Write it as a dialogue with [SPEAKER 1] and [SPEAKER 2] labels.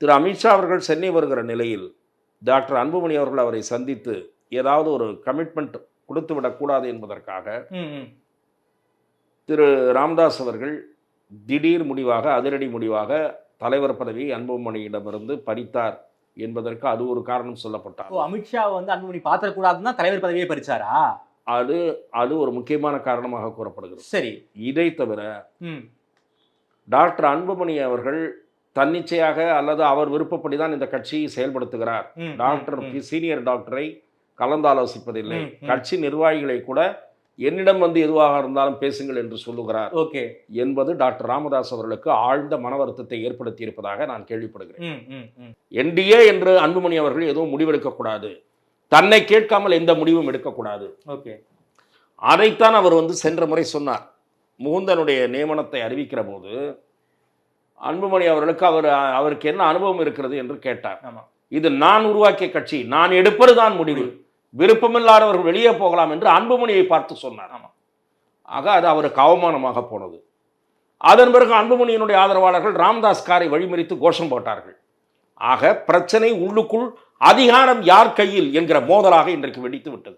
[SPEAKER 1] திரு அமித்ஷா அவர்கள் சென்னை வருகிற நிலையில் டாக்டர் அன்புமணி அவர்கள் அவரை சந்தித்து ஏதாவது ஒரு கமிட்மெண்ட் கொடுத்து விடக்கூடாது என்பதற்காக திரு ராமதாஸ் அவர்கள் திடீர் முடிவாக, அதிரடி முடிவாக தலைவர் பதவியை அன்புமணியிடமிருந்து பறித்தார் என்பதற்கு அது ஒரு காரணம் சொல்லப்பட்டார்.
[SPEAKER 2] அமித்ஷா வந்து அன்புமணி பாத்திரக்கூடாதுன்னா தலைவர் பதவியை பறிச்சாரா?
[SPEAKER 1] அது ஒரு முக்கியமான காரணமாக கூறப்படுகிறது.
[SPEAKER 2] சரி,
[SPEAKER 1] இதை தவிர டாக்டர் அன்புமணி அவர்கள் தன்னிச்சையாக அல்லது அவர் விருப்பப்படிதான் இந்த கட்சியை செயல்படுத்துகிறார். டாக்டர் சீனியர் டாக்டரை கலந்தாலோசிப்பதில்லை, கட்சி நிர்வாகிகளை கூட என்னிடம் வந்து எதுவாக இருந்தாலும் பேசுங்கள் என்று சொல்லுகிறார் என்பது டாக்டர் ராமதாஸ் அவர்களுக்கு ஆழ்ந்த மன வருத்தத்தை ஏற்படுத்தி இருப்பதாக நான் கேள்விப்படுகிறேன். என்டிஏ என்று அன்புமணி அவர்கள் எதுவும் முடிவெடுக்கக்கூடாது, தன்னை கேட்காமல் எந்த முடிவும் எடுக்கக்கூடாது. அதைத்தான் அவர் வந்து சென்ற முறை சொன்னார். முகுந்தனுடைய நியமனத்தை அறிவிக்கிற போது அன்புமணி அவர்களுக்கு அவருக்கு என்ன அனுபவம் இருக்கிறது என்று கேட்டார். இது நான் உருவாக்கிய கட்சி, நான் எடுப்பதுதான் முடிவு, விருப்பமில்லாதவர்கள் வெளியே போகலாம் என்று அன்புமணியை பார்த்து சொன்னார். ஆக அது அவருக்கு அவமானமாக போனது. அதன் பிறகு அன்புமணியினுடைய ஆதரவாளர்கள் ராம்தாஸ் காரை வழிமறித்து கோஷம் போட்டார்கள். ஆக பிரச்சனை உள்ளுக்குள் அதிகாரம் யார் கையில் என்கிற மோதலாக இன்றைக்கு வெடித்து விட்டது.